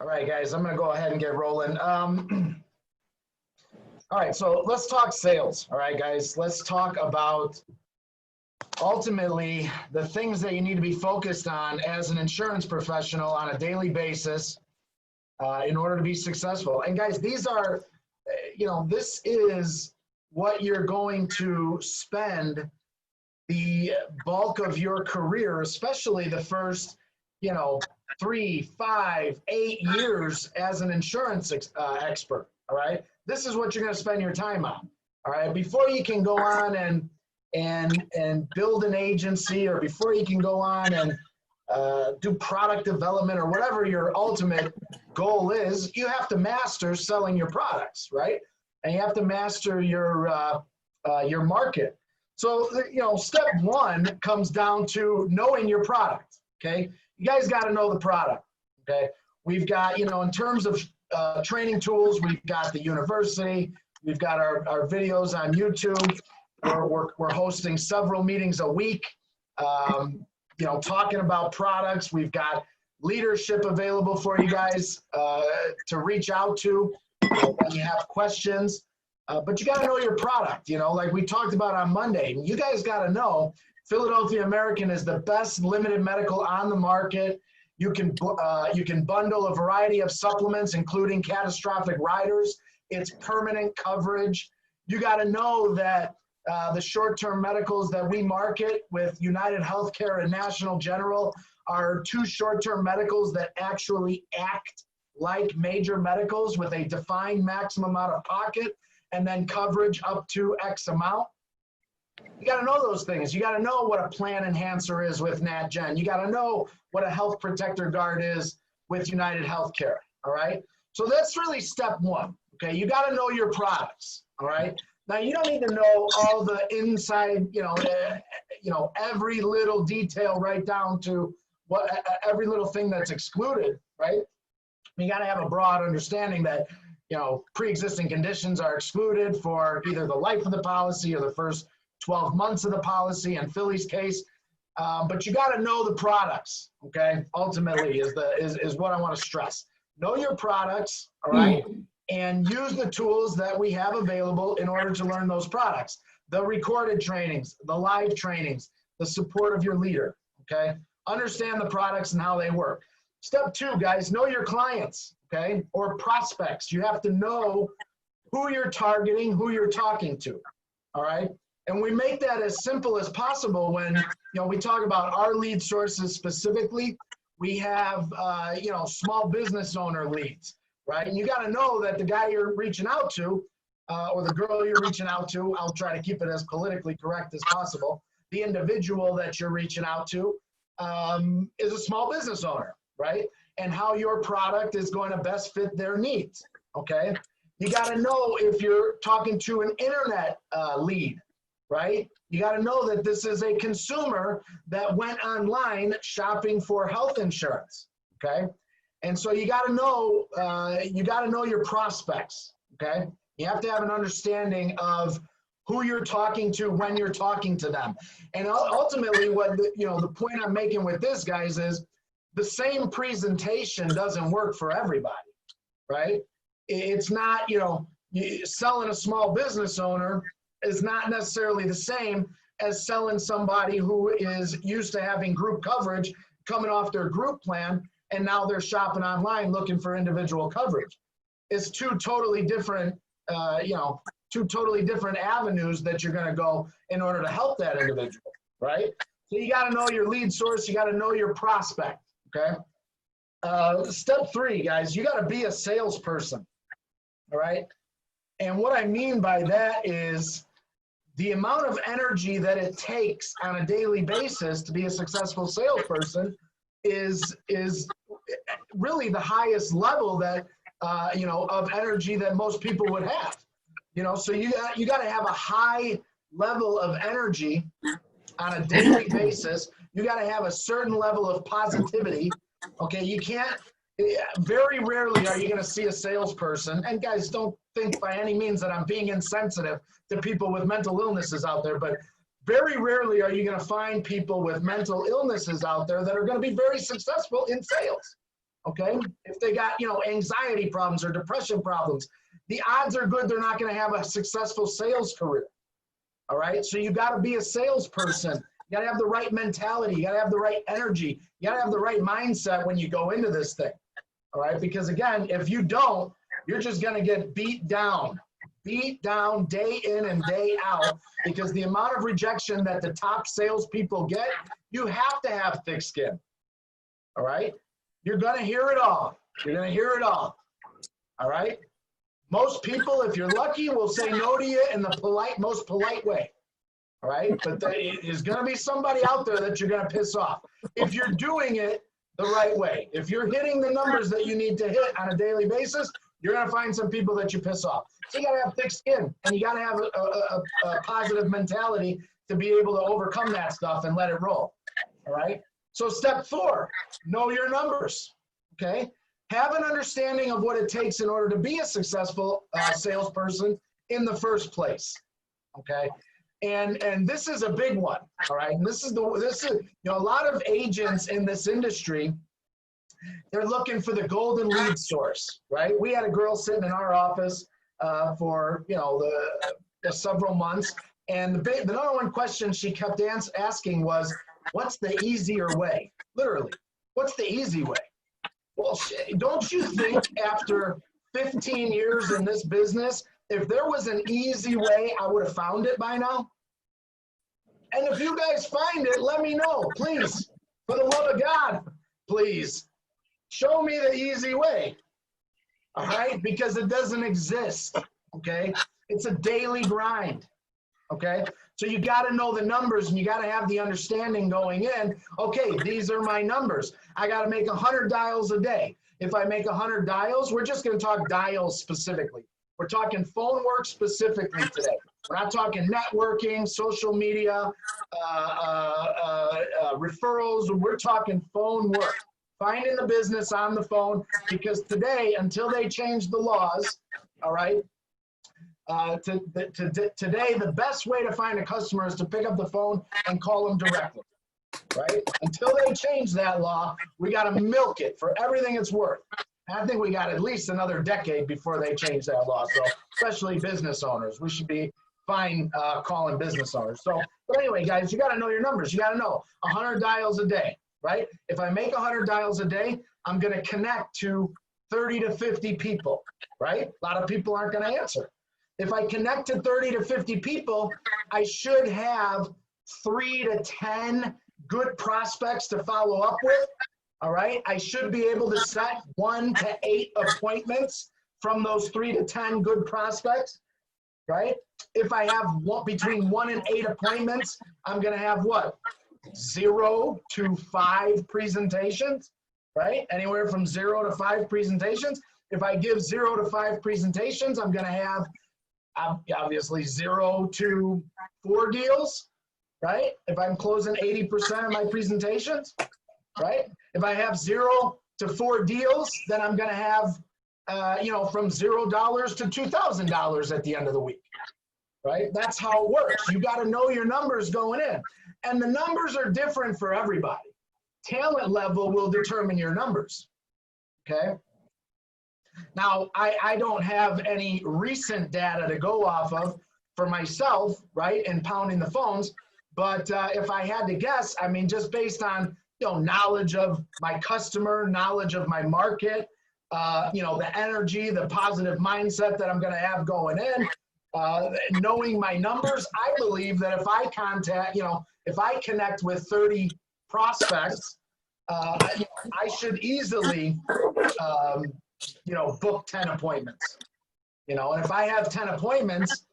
All right, guys, I'm going to go ahead and get rolling. All right, so let's talk sales. All right, guys, let's talk about ultimately the things that you need to be focused on as an insurance professional on a daily basis in order to be successful. And guys, these are, this is what you're going to spend the bulk of your career, especially the first, 3, 5, 8 years as an insurance expert. All right. This is what you're going to spend your time on. All right. Before you can go on and build an agency, or before you can go on and do product development, or whatever your ultimate goal is, you have to master selling your products, right? And you have to master your market. So, step one comes down to knowing your product. Okay. You guys got to know the product. Okay. We've got, in terms of training tools, we've got the university, we've got our videos on YouTube. We're hosting several meetings a week, talking about products. We've got leadership available for you guys to reach out to when you have questions. But you got to know your product, like we talked about on Monday. You guys got to know Philadelphia American is the best limited medical on the market. You can bundle a variety of supplements, including catastrophic riders. It's permanent coverage. You got to know that the short-term medicals that we market with United Healthcare and National General are two short-term medicals that actually act like major medicals with a defined maximum out of pocket and then coverage up to X amount. You got to know those things. You got to know what a plan enhancer is with NatGen. You got to know what a health protector guard is with United Healthcare. All right. So that's really step one. Okay. You got to know your products. All right. Now you don't need to know all the inside, every little detail right down to what every little thing that's excluded. Right. You got to have a broad understanding that, pre-existing conditions are excluded for either the life of the policy or the first 12 months of the policy in Philly's case. But you got to know the products, okay? Ultimately is what I want to stress. Know your products, all right? And use the tools that we have available in order to learn those products. The recorded trainings, the live trainings, the support of your leader, okay? Understand the products and how they work. Step two, guys, know your clients, okay? Or prospects. You have to know who you're targeting, who you're talking to, all right? And we make that as simple as possible when, we talk about our lead sources specifically. We have, small business owner leads, right? And you got to know that the guy you're reaching out to or the girl you're reaching out to, I'll try to keep it as politically correct as possible. The individual that you're reaching out to is a small business owner, right? And how your product is going to best fit their needs, okay? You got to know if you're talking to an internet lead, right? You got to know that this is a consumer that went online shopping for health insurance, okay? And so you got to know your prospects, okay? You have to have an understanding of who you're talking to when you're talking to them. And ultimately what the point I'm making with this, guys, is the same presentation doesn't work for everybody, right? It's not, selling a small business owner is not necessarily the same as selling somebody who is used to having group coverage coming off their group plan, and now they're shopping online looking for individual coverage. It's two totally different, two totally different avenues that you're going to go in order to help that individual, right? So you got to know your lead source. You got to know your prospect, okay? Step three, guys, you got to be a salesperson, all right? And what I mean by that is the amount of energy that it takes on a daily basis to be a successful salesperson is really the highest level that, of energy that most people would have. So you got to have a high level of energy on a daily basis. You got to have a certain level of positivity. Okay, you can't. Very rarely are you going to see a salesperson, and guys, don't think by any means that I'm being insensitive to people with mental illnesses out there, but very rarely are you going to find people with mental illnesses out there that are going to be very successful in sales. okay? If they got, anxiety problems or depression problems, the odds are good they're not going to have a successful sales career, all right? So you got to be a salesperson. You got to have the right mentality. You got to have the right energy. You got to have the right mindset when you go into this thing, all right? Because again, if you don't, you're just going to get beat down day in and day out, because the amount of rejection that the top salespeople get, you have to have thick skin, all right? You're going to hear it all. You're going to hear it all, right? Most people, if you're lucky, will say no to you in the most polite way, all right? But there's going to be somebody out there that you're going to piss off. If you're doing it the right way, if you're hitting the numbers that you need to hit on a daily basis, you're going to find some people that you piss off. So you got to have thick skin, and you got to have a positive mentality to be able to overcome that stuff and let it roll, all right? So step 4, know your numbers, okay? Have an understanding of what it takes in order to be a successful salesperson in the first place, okay? And this is a big one, all right? And this is a lot of agents in this industry, they're looking for the golden lead source, right? We had a girl sitting in our office for the several months, and the number one question she kept asking was, what's the easier way? Literally, what's the easy way? Well, don't you think after 15 years in this business, if there was an easy way, I would have found it by now? And if you guys find it, let me know, please. For the love of God, please. Show me the easy way, all right? Because it doesn't exist, okay? It's a daily grind, okay? So you got to know the numbers, and you got to have the understanding going in, okay, these are my numbers. I got to make 100 dials a day. If I make 100 dials, we're just going to talk dials specifically. We're talking phone work specifically today. We're not talking networking, social media, referrals. We're talking phone work. Finding the business on the phone, because today, until they change the laws, all right, today, the best way to find a customer is to pick up the phone and call them directly, right? Until they change that law, we got to milk it for everything it's worth. And I think we got at least another decade before they change that law. So especially business owners, we should be fine calling business owners. So, but anyway, guys, you got to know your numbers. You got to know 100 dials a day. Right? If I make 100 dials a day, I'm going to connect to 30 to 50 people, right? A lot of people aren't going to answer. If I connect to 30 to 50 people, I should have 3 to 10 good prospects to follow up with, all right? I should be able to set 1 to 8 appointments from those 3 to 10 good prospects, right? If I have between 1 and 8 appointments, I'm going to have what? 0 to 5 presentations, right? Anywhere from 0 to 5 presentations. If I give 0 to 5 presentations, I'm going to have obviously 0 to 4 deals, right? If I'm closing 80% of my presentations, right? If I have 0 to 4 deals, then I'm going to have, from $0 to $2,000 at the end of the week, right? That's how it works. You got to know your numbers going in. And the numbers are different for everybody. Talent level will determine your numbers, okay? Now, I don't have any recent data to go off of for myself, right, and pounding the phones, but if I had to guess, I mean, just based on, knowledge of my customer, knowledge of my market, the energy, the positive mindset that I'm going to have going in, knowing my numbers, I believe that if I if I connect with 30 prospects, I should easily, book 10 appointments. And if I have 10 appointments,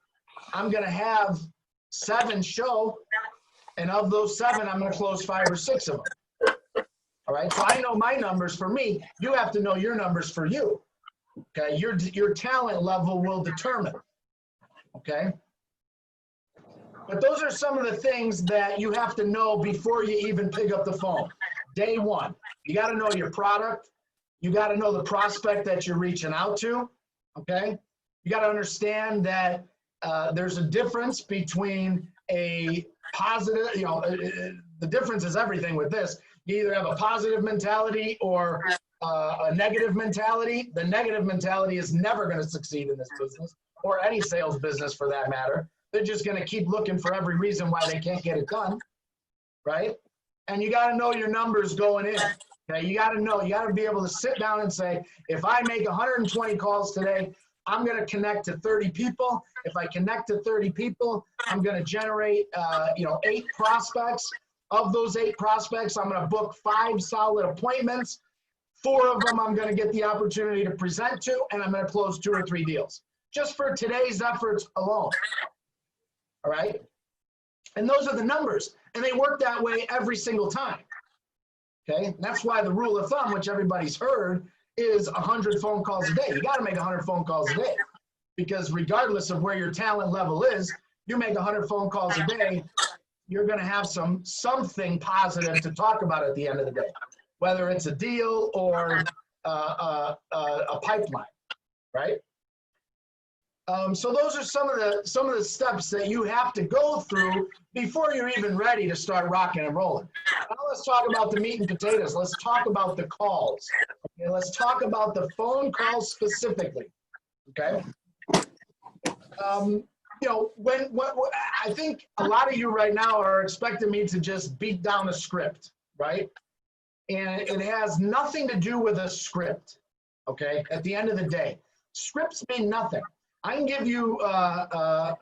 I'm going to have 7 show, and of those 7, I'm going to close 5 or 6 of them. All right, so I know my numbers for me. You have to know your numbers for you. Okay, your talent level will determine. Okay. But those are some of the things that you have to know before you even pick up the phone. Day one, you got to know your product. You got to know the prospect that you're reaching out to, okay? You got to understand that there's a difference between a positive, the difference is everything with this. You either have a positive mentality or a negative mentality. The negative mentality is never going to succeed in this business or any sales business for that matter. They're just going to keep looking for every reason why they can't get it done, right? And you got to know your numbers going in. Okay, you got to know. You got to be able to sit down and say, if I make 120 calls today, I'm going to connect to 30 people. If I connect to 30 people, I'm going to generate, 8 prospects. Of those 8 prospects, I'm going to book 5 solid appointments. 4 of them I'm going to get the opportunity to present to, and I'm going to close 2 or 3 deals just for today's efforts alone. All right. And those are the numbers, and they work that way every single time. Okay. And that's why the rule of thumb, which everybody's heard, is 100 phone calls a day. You got to make 100 phone calls a day, because regardless of where your talent level is, you make 100 phone calls a day, you're going to have something positive to talk about at the end of the day, whether it's a deal or a pipeline, right? So those are some of the steps that you have to go through before you're even ready to start rocking and rolling. Now let's talk about the meat and potatoes. Let's talk about the calls. Okay, let's talk about the phone calls specifically. Okay. When I think a lot of you right now are expecting me to just beat down a script, right? And it has nothing to do with a script. Okay. At the end of the day, scripts mean nothing. I can give you, an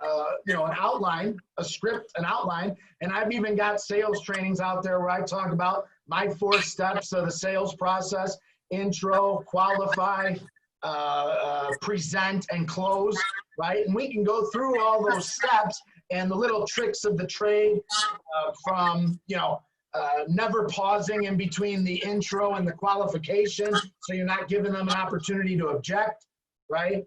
outline, a script, an outline, and I've even got sales trainings out there where I talk about my 4 steps of the sales process: intro, qualify, present, and close, right? And we can go through all those steps and the little tricks of the trade from, never pausing in between the intro and the qualification, so you're not giving them an opportunity to object, right?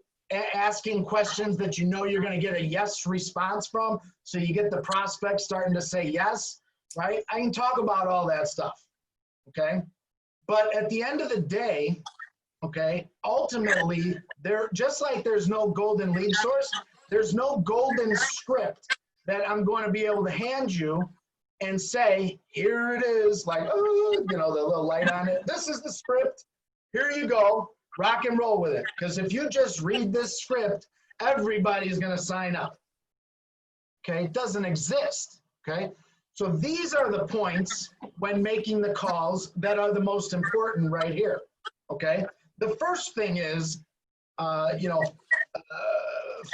Asking questions that you know you're going to get a yes response from, so you get the prospect starting to say yes, right? I can talk about all that stuff, okay? But at the end of the day, okay, ultimately, just like there's no golden lead source, there's no golden script that I'm going to be able to hand you and say, here it is, like, oh, the little light on it. This is the script. Here you go. Rock and roll with it. Because if you just read this script, everybody's going to sign up. Okay, it doesn't exist. Okay, so these are the points when making the calls that are the most important right here. Okay, the first thing is,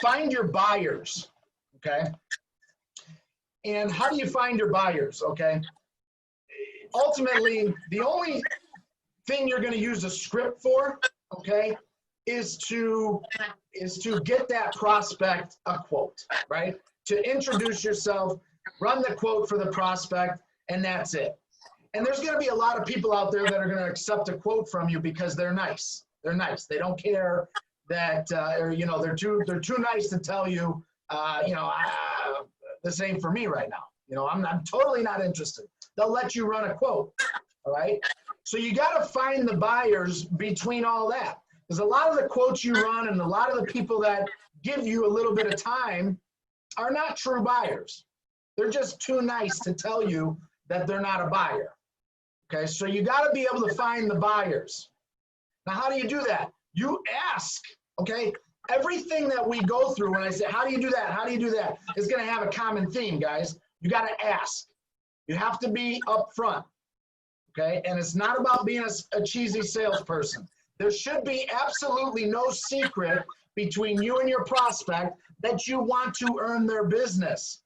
find your buyers. Okay, and how do you find your buyers? Okay, ultimately, the only thing you're going to use a script for, okay, is to get that prospect a quote, right? To introduce yourself, run the quote for the prospect, and that's it. And there's going to be a lot of people out there that are going to accept a quote from you because they're nice. They're nice. They don't care that, they're too nice to tell you, this ain't for me right now. I'm totally not interested. They'll let you run a quote, all right? So you got to find the buyers between all that. Because a lot of the quotes you run and a lot of the people that give you a little bit of time are not true buyers. They're just too nice to tell you that they're not a buyer. Okay, so you got to be able to find the buyers. Now, how do you do that? You ask, okay? Everything that we go through, when I say, how do you do that? How do you do that? It's going to have a common theme, guys. You got to ask. You have to be upfront. Okay, and it's not about being a cheesy salesperson. There should be absolutely no secret between you and your prospect that you want to earn their business.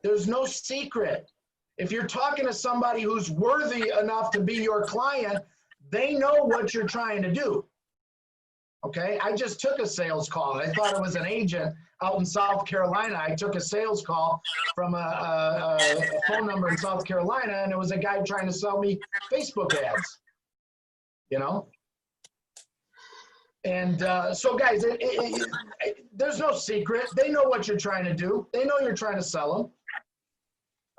There's no secret. If you're talking to somebody who's worthy enough to be your client, they know what you're trying to do. Okay, I just took a sales call. I thought it was an agent out in South Carolina. I took a sales call from a phone number in South Carolina, and it was a guy trying to sell me Facebook ads, And so guys, there's no secret. They know what you're trying to do. They know you're trying to sell them,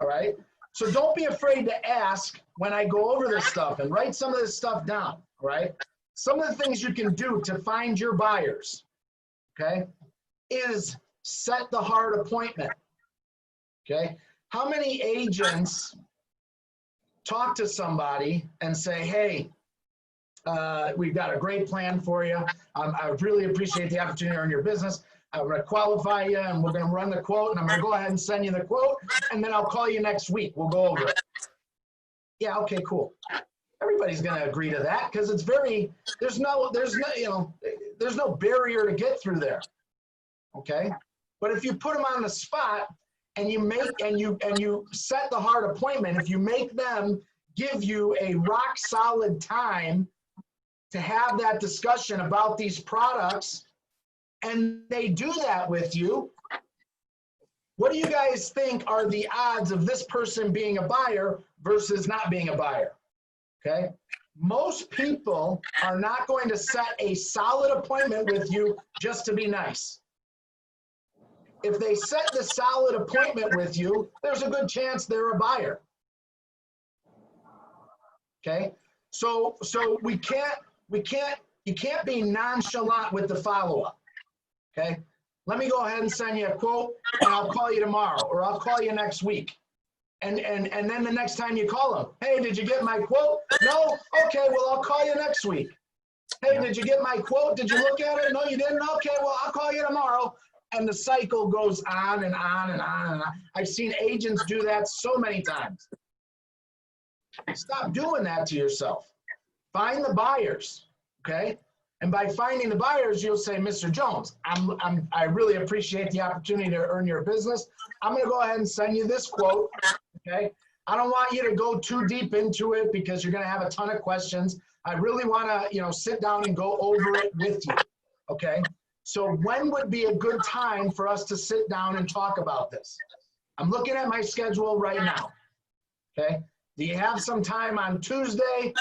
all right? So don't be afraid to ask when I go over this stuff, and write some of this stuff down, all right? Some of the things you can do to find your buyers, okay, is set the hard appointment, okay? How many agents talk to somebody and say, hey, we've got a great plan for you. I really appreciate the opportunity to earn your business. I'm going to qualify you, and we're going to run the quote, and I'm going to go ahead and send you the quote, and then I'll call you next week. We'll go over it. Yeah, okay, cool. Everybody's going to agree to that because it's very, there's no barrier to get through there. Okay? But if you put them on the spot and you set the hard appointment, if you make them give you a rock solid time to have that discussion about these products, and they do that with you, what do you guys think are the odds of this person being a buyer versus not being a buyer? Okay? Most people are not going to set a solid appointment with you just to be nice. If they set the solid appointment with you, there's a good chance they're a buyer. Okay? So you can't be nonchalant with the follow-up. Okay? Let me go ahead and send you a quote, and I'll call you tomorrow, or I'll call you next week. And then the next time you call them, hey, did you get my quote? No? Okay, well, I'll call you next week. Hey, did you get my quote? Did you look at it? No, you didn't? Okay, well, I'll call you tomorrow. And the cycle goes on and on and on and on. I've seen agents do that so many times. Stop doing that to yourself. Find the buyers, okay? And by finding the buyers, you'll say, Mr. Jones, I really appreciate the opportunity to earn your business. I'm going to go ahead and send you this quote, okay? I don't want you to go too deep into it because you're going to have a ton of questions. I really want to, sit down and go over it with you, okay? So when would be a good time for us to sit down and talk about this? I'm looking at my schedule right now, okay? Do you have some time on Tuesday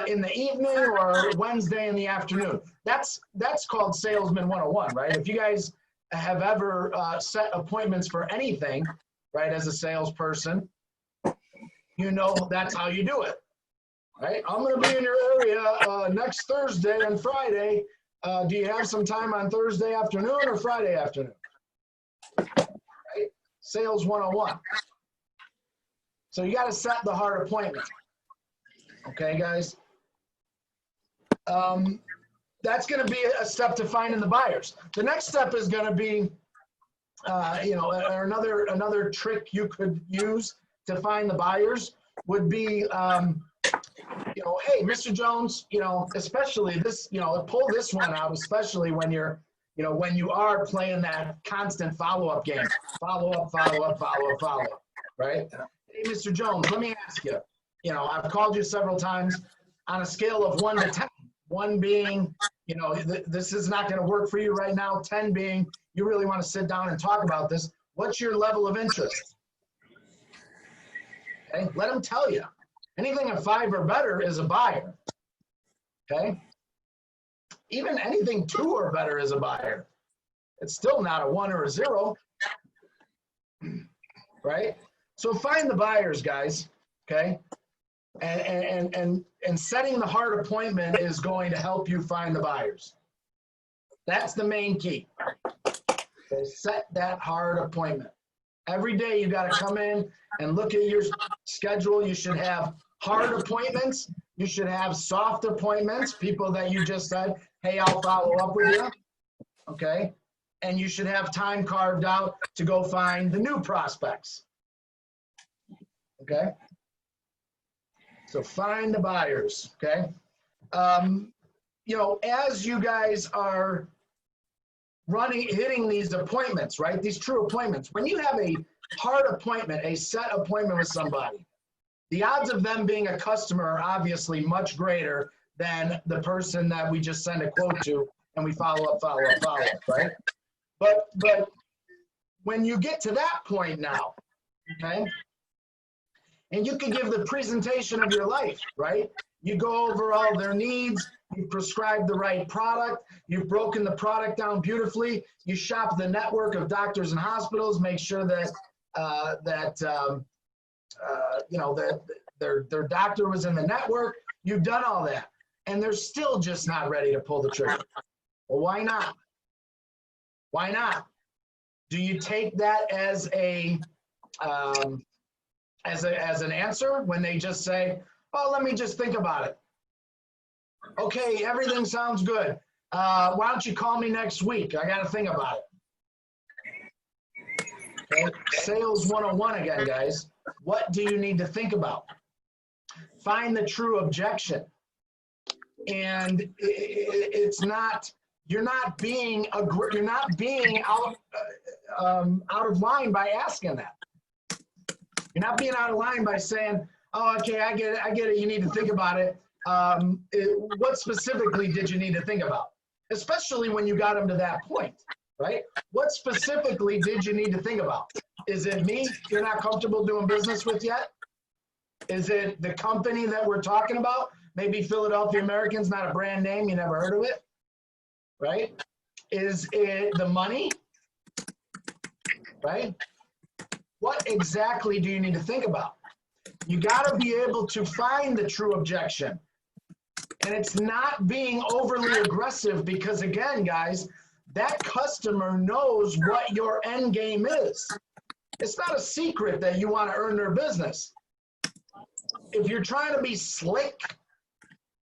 in the evening or Wednesday in the afternoon? That's called Salesman 101, right? If you guys have ever set appointments for anything, right, as a salesperson, you know that's how you do it, right? I'm going to be in your area next Thursday and Friday. Do you have some time on Thursday afternoon or Friday afternoon? Right? Sales 101. So you got to set the hard appointment. Okay, guys? That's going to be a step to finding the buyers. The next step is going to be, another trick you could use to find the buyers would be, hey, Mr. Jones, especially this, pull this one out, especially when you're, when you are playing that constant follow-up game. Follow-up, follow-up, follow-up, follow-up, right? Hey, Mr. Jones, let me ask you, I've called you several times on a scale of 1 to 10, 1 being, this is not going to work for you right now, 10 being, you really want to sit down and talk about this. What's your level of interest? Okay, let them tell you. Anything a 5 or better is a buyer, okay? Even anything 2 or better is a buyer. It's still not a 1 or a 0, right? So find the buyers, guys, okay? And setting the hard appointment is going to help you find the buyers. That's the main key. Okay, set that hard appointment. Every day you got to come in and look at your schedule. You should have hard appointments. You should have soft appointments, people that you just said, hey, I'll follow up with you, okay? And you should have time carved out to go find the new prospects, okay? So find the buyers, okay? As you guys are hitting these appointments, right? These true appointments. When you have a hard appointment, a set appointment with somebody, the odds of them being a customer are obviously much greater than the person that we just send a quote to and we follow up, right? But when you get to that point now, okay, and you can give the presentation of your life, right? You go over all their needs, you prescribe the right product, you've broken the product down beautifully, you shop the network of doctors and hospitals, make sure that their doctor was in the network. You've done all that, and they're still just not ready to pull the trigger. Well, why not? Why not? Do you take that as a as an answer when they just say, oh, let me just think about it. Okay, everything sounds good. Why don't you call me next week? I got to think about it. Okay, sales 101 again, guys. What do you need to think about? Find the true objection. And it's not, you're not being out of line by asking that. You're not being out of line by saying, oh, okay, I get it, you need to think about it. What specifically did you need to think about? Especially when you got them to that point, right? What specifically did you need to think about? Is it me you're not comfortable doing business with yet? Is it the company that we're talking about? Maybe Philadelphia American's not a brand name, you never heard of it, right? Is it the money, right? What exactly do you need to think about? You got to be able to find the true objection. And it's not being overly aggressive because, again, guys, that customer knows what your end game is. It's not a secret that you want to earn their business. If you're trying to be slick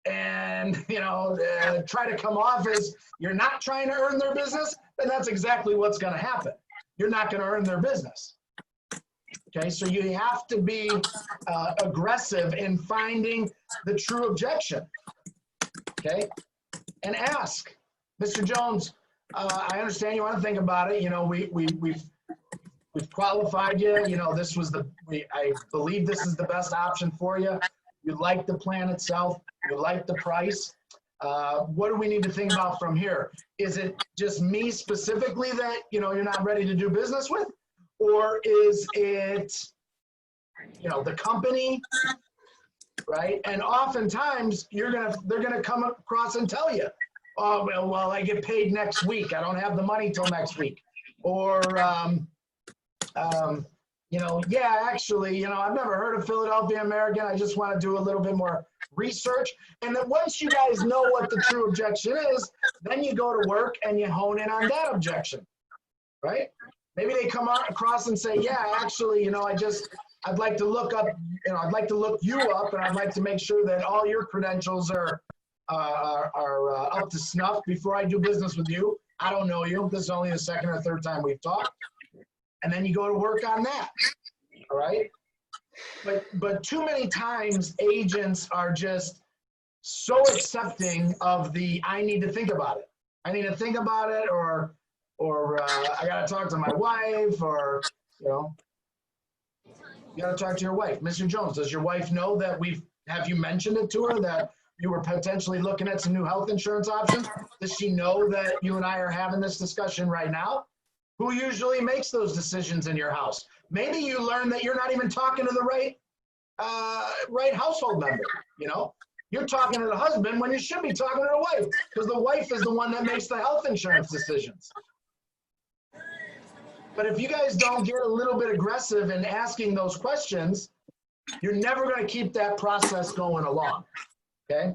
and, you know, try to come off as you're not trying to earn their business, then that's exactly what's going to happen. You're not going to earn their business. Okay, so you have to be aggressive in finding the true objection. Okay, and ask, Mr. Jones, I understand you want to think about it. You know, we've qualified you. You know, this was I believe this is the best option for you. You like the plan itself. You like the price. What do we need to think about from here? Is it just me specifically that, you know, you're not ready to do business with? Or is it, you know, the company, right? And oftentimes they're gonna come across and tell you, oh, well, I get paid next week. I don't have the money till next week. Or, you know, yeah, actually, you know, I've never heard of Philadelphia American. I just want to do a little bit more research. And then once you guys know what the true objection is, then you go to work and you hone in on that objection, right? Maybe they come across and say, yeah, actually, you know, I'd like to look up, you know, I'd like to look you up, and I'd like to make sure that all your credentials are up to snuff before I do business with you. I don't know you. This is only the second or third time we've talked. And then you go to work on that, all right? But too many times agents are just so accepting of the, I need to think about it. I need to think about it, or I got to talk to my wife, or, you know, you got to talk to your wife. Mr. Jones, does your wife know that have you mentioned it to her that you were potentially looking at some new health insurance options? Does she know that you and I are having this discussion right now? Who usually makes those decisions in your house? Maybe you learn that you're not even talking to the right household member, you know? You're talking to the husband when you should be talking to the wife, because the wife is the one that makes the health insurance decisions. But if you guys don't get a little bit aggressive in asking those questions, you're never going to keep that process going along, okay?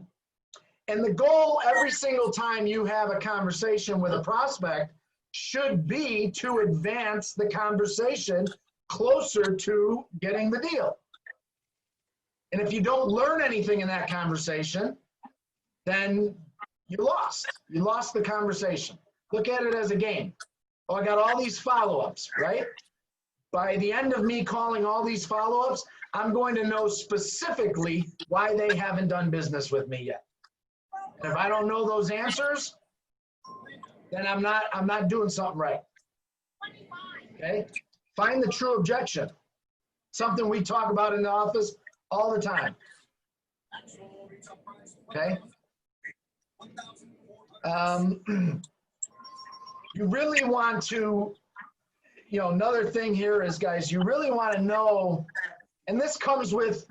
And the goal every single time you have a conversation with a prospect should be to advance the conversation closer to getting the deal. And if you don't learn anything in that conversation, then you lost. You lost the conversation. Look at it as a game. Oh, I got all these follow-ups, right? By the end of me calling all these follow-ups, I'm going to know specifically why they haven't done business with me yet. And if I don't know those answers, then I'm not doing something right. Okay? Find the true objection. Something we talk about in the office all the time. Okay? You really want to, you know, another thing here is, guys, you really want to know, and this comes with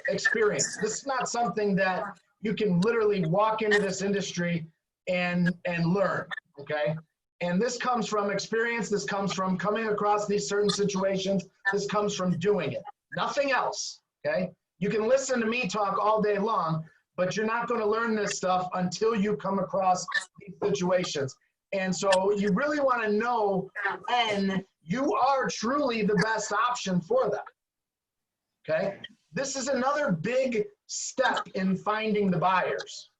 experience. This is not something that you can literally walk into this industry and learn, okay? And this comes from experience. This comes from coming across these certain situations. This comes from doing it. Nothing else, okay? You can listen to me talk all day long, but you're not going to learn this stuff until you come across these situations. And so you really want to know when you are truly the best option for them. okay? This is another big step in finding the buyers.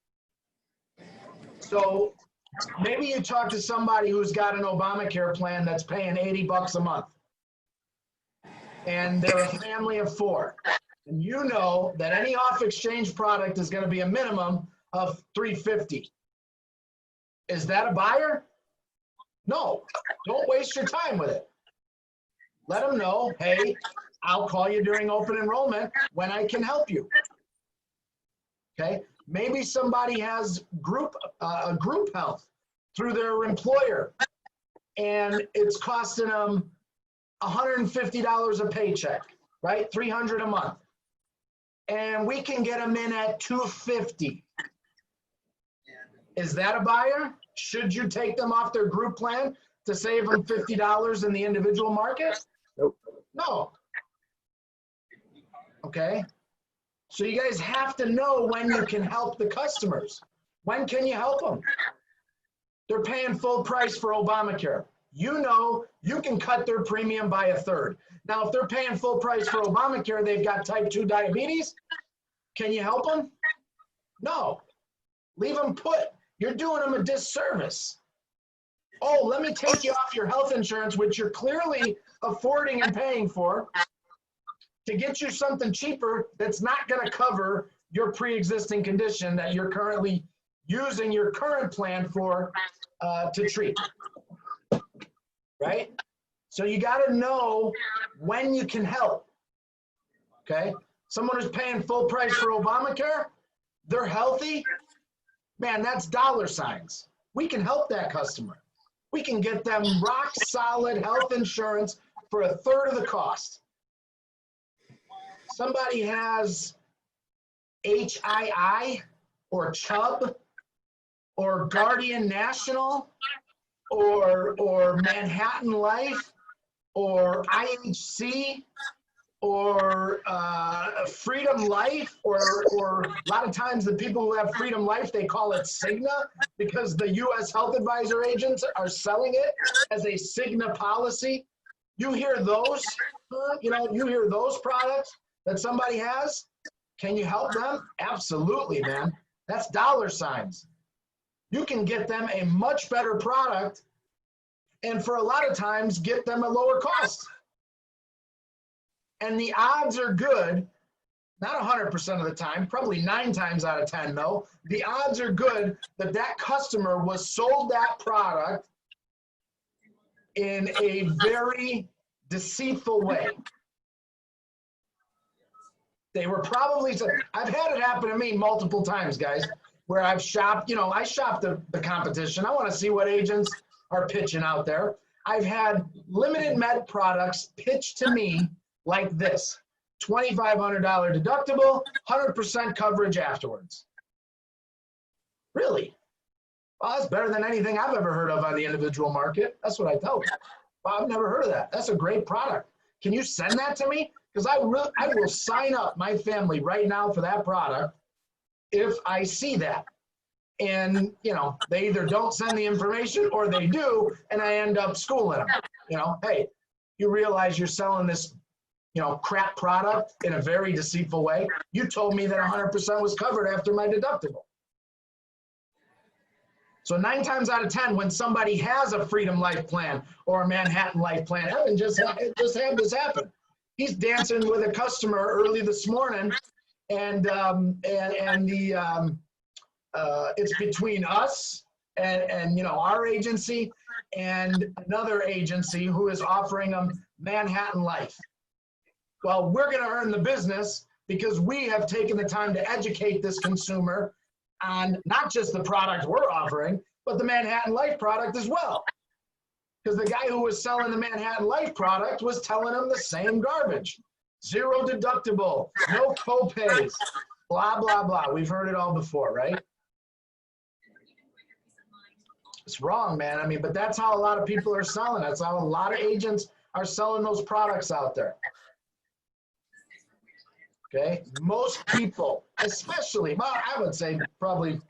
So maybe you talk to somebody who's got an Obamacare plan that's paying $80 a month, and they're a family of 4. And you know that any off-exchange product is going to be a minimum of $350. Is that a buyer? No. Don't waste your time with it. Let them know, hey, I'll call you during open enrollment when I can help you. Okay? Maybe somebody has group health through their employer, and it's costing them $150 a paycheck, right? $300 a month. And we can get them in at $250. Is that a buyer? Should you take them off their group plan to save them $50 in the individual market? Nope. No. Okay. So you guys have to know when you can help the customers. When can you help them? They're paying full price for Obamacare. You know you can cut their premium by 1/3. Now, if they're paying full price for Obamacare, they've got type 2 diabetes. Can you help them? No. Leave them put. You're doing them a disservice. Oh, let me take you off your health insurance, which you're clearly affording and paying for, to get you something cheaper that's not going to cover your pre-existing condition that you're currently using your current plan for to treat. Right? So you got to know when you can help. Okay? Someone who's paying full price for Obamacare, they're healthy. Man, that's dollar signs. We can help that customer. We can get them rock solid health insurance for 1/3 of the cost. Somebody has HII or Chubb or Guardian National or Manhattan Life or IHC or Freedom Life, or a lot of times the people who have Freedom Life, they call it Cigna because the U.S. health advisor agents are selling it as a Cigna policy. You hear those, you hear those products that somebody has. Can you help them? Absolutely, man. That's dollar signs. You can get them a much better product, and for a lot of times get them a lower cost. And the odds are good, not 100% of the time, probably 9 times out of 10 though, the odds are good that that customer was sold that product in a very deceitful way. They were probably, I've had it happen to me multiple times, guys, where I've shopped, I shop the competition. I want to see what agents are pitching out there. I've had limited med products pitched to me like this: $2,500 deductible, 100% coverage afterwards. Really? Well, that's better than anything I've ever heard of on the individual market. That's what I tell them. Well, I've never heard of that. That's a great product. Can you send that to me? Because I will sign up my family right now for that product if I see that. And, they either don't send the information or they do, and I end up schooling them. Hey, you realize you're selling this crap product in a very deceitful way. You told me that 100% was covered after my deductible. So 9 times out of 10, when somebody has a Freedom Life plan or a Manhattan Life plan, Evan just had this happen. He's dancing with a customer early this morning, and it's between us and our agency and another agency who is offering them Manhattan Life. Well, we're going to earn the business because we have taken the time to educate this consumer on not just the product we're offering, but the Manhattan Life product as well. Because the guy who was selling the Manhattan Life product was telling him the same garbage. 0 deductible, no co-pays, blah, blah, blah. We've heard it all before, right? It's wrong, man. But that's how a lot of people are selling. That's how a lot of agents are selling those products out there. Okay, most people, especially, well, I would say probably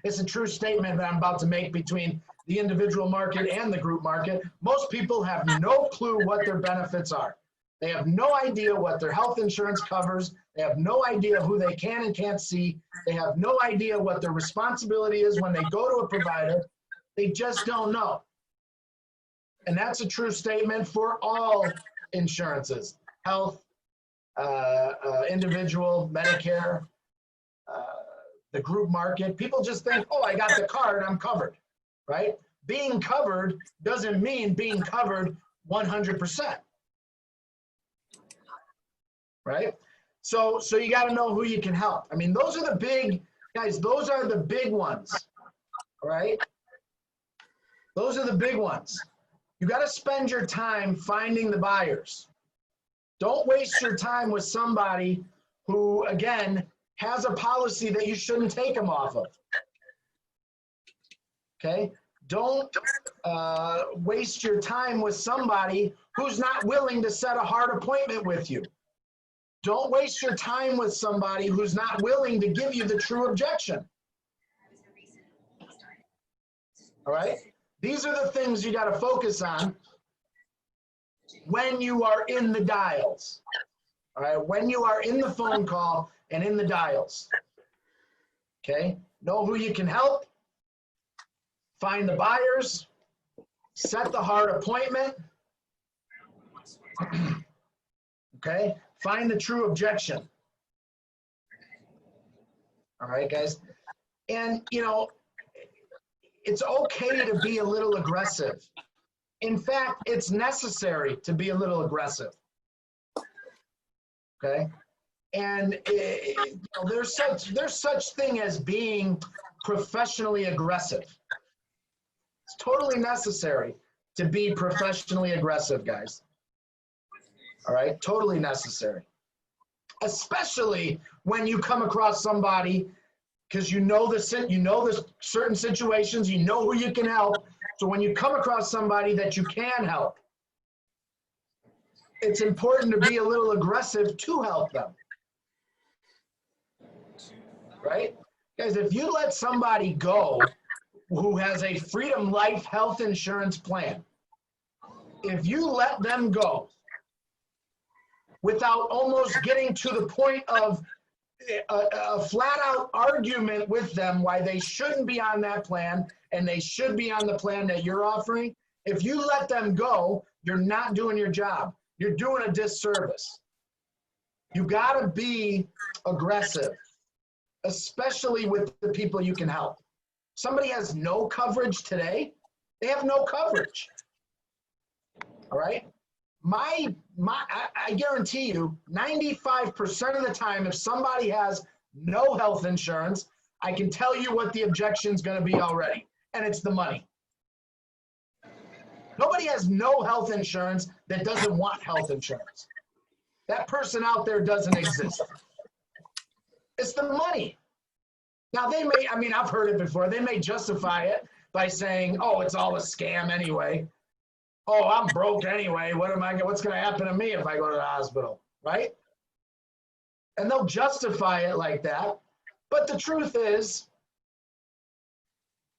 it's a true statement that I'm about to make between the individual market and the group market. Most people have no clue what their benefits are. They have no idea what their health insurance covers. They have no idea who they can and can't see. They have no idea what their responsibility is when they go to a provider. They just don't know. And that's a true statement for all insurances, health, individual, Medicare, the group market. People just think, oh, I got the card, I'm covered, right? Being covered doesn't mean being covered 100%, right? So you got to know who you can help. I mean, those are the big, guys, those are the big ones, all right? Those are the big ones. You got to spend your time finding the buyers. Don't waste your time with somebody who, again, has a policy that you shouldn't take them off of. Okay? Don't waste your time with somebody who's not willing to set a hard appointment with you. Don't waste your time with somebody who's not willing to give you the true objection. All right? These are the things you got to focus on when you are in the dials. All right? When you are in the phone call and in the dials. Okay? Know who you can help. Find the buyers. Set the hard appointment. Okay? Find the true objection. All right, guys? And, you know, it's okay to be a little aggressive. In fact, it's necessary to be a little aggressive. Okay? And you know, there's such thing as being professionally aggressive. It's totally necessary to be professionally aggressive, guys. All right? Totally necessary. Especially when you come across somebody, because you know the certain situations, you know who you can help. So when you come across somebody that you can help, it's important to be a little aggressive to help them. Right? Guys, if you let somebody go who has a Freedom Life health insurance plan, if you let them go without almost getting to the point of a flat out argument with them why they shouldn't be on that plan and they should be on the plan that you're offering, if you let them go, you're not doing your job. You're doing a disservice. You got to be aggressive, especially with the people you can help. Somebody has no coverage today, they have no coverage. All right? I guarantee you, 95% of the time, if somebody has no health insurance, I can tell you what the objection is going to be already, and it's the money. Nobody has no health insurance that doesn't want health insurance. That person out there doesn't exist. It's the money. Now, they may, I mean, I've heard it before. They may justify it by saying, oh, it's all a scam anyway. Oh, I'm broke anyway. What's going to happen to me if I go to the hospital, right? And they'll justify it like that. But the truth is,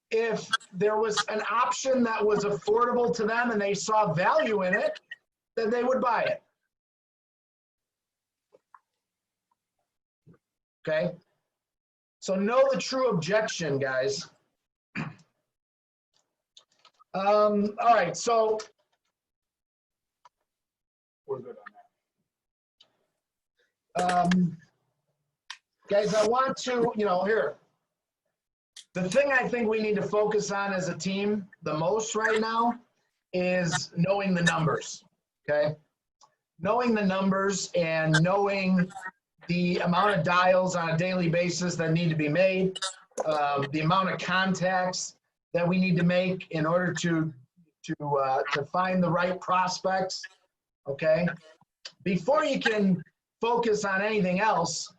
if there was an option that was affordable to them and they saw value in it, then they would buy it. Okay? So know the true objection, guys. All right, so we're good on that. Guys, I want to, here. The thing I think we need to focus on as a team the most right now is knowing the numbers, okay? Knowing the numbers and knowing the amount of dials on a daily basis that need to be made, the amount of contacts that we need to make in order to find the right prospects, okay? Before you can focus on anything else,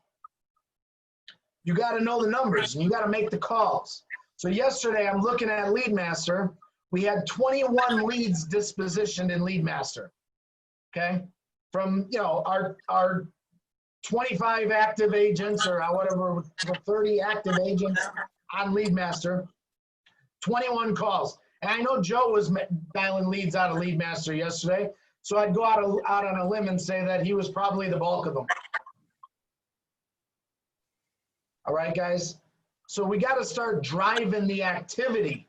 you got to know the numbers and you got to make the calls. So yesterday, I'm looking at LeadMaster. We had 21 leads dispositioned in LeadMaster, okay? From, our 25 active agents or whatever, 30 active agents on LeadMaster, 21 calls. And I know Joe was dialing leads out of LeadMaster yesterday. So I'd go out on a limb and say that he was probably the bulk of them. All right, guys. So we got to start driving the activity,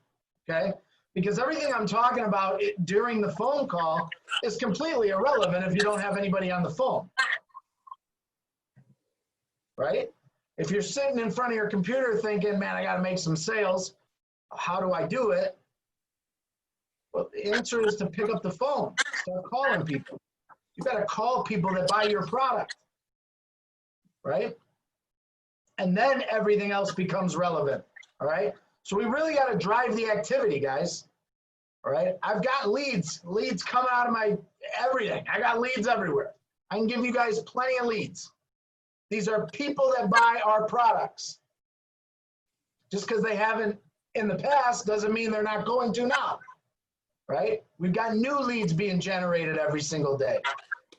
okay? Because everything I'm talking about during the phone call is completely irrelevant if you don't have anybody on the phone, right? If you're sitting in front of your computer thinking, man, I got to make some sales, how do I do it? Well, the answer is to pick up the phone, start calling people. You got to call people that buy your product, right? And then everything else becomes relevant, all right? So we really got to drive the activity, guys, all right? I've got leads coming out of my everything. I got leads everywhere. I can give you guys plenty of leads. These are people that buy our products. Just because they haven't in the past doesn't mean they're not going to now, right? We've got new leads being generated every single day.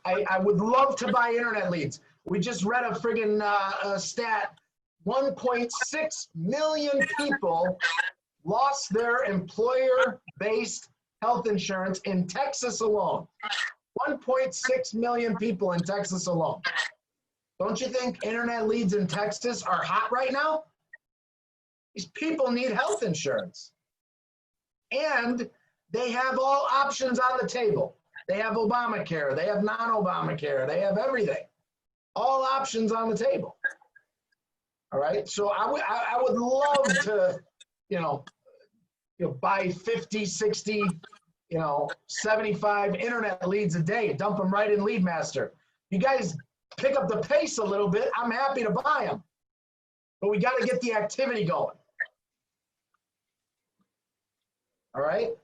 I would love to buy internet leads. We just read a friggin' stat. 1.6 million people lost their employer-based health insurance in Texas alone. 1.6 million people in Texas alone. Don't you think internet leads in Texas are hot right now? These people need health insurance. And they have all options on the table. They have Obamacare, they have non-Obamacare, they have everything. All options on the table. All right, so I would love to, buy 50, 60, 75 internet leads a day, dump them right in LeadMaster. You guys pick up the pace a little bit, I'm happy to buy them. But we got to get the activity going. All right.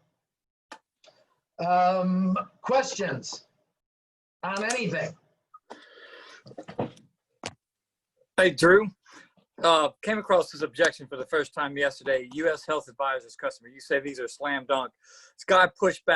Questions on anything? Hey, Drew. Came across this objection for the first time yesterday. U.S. Health Advisors customer. You say these are slam dunk. This guy pushed back.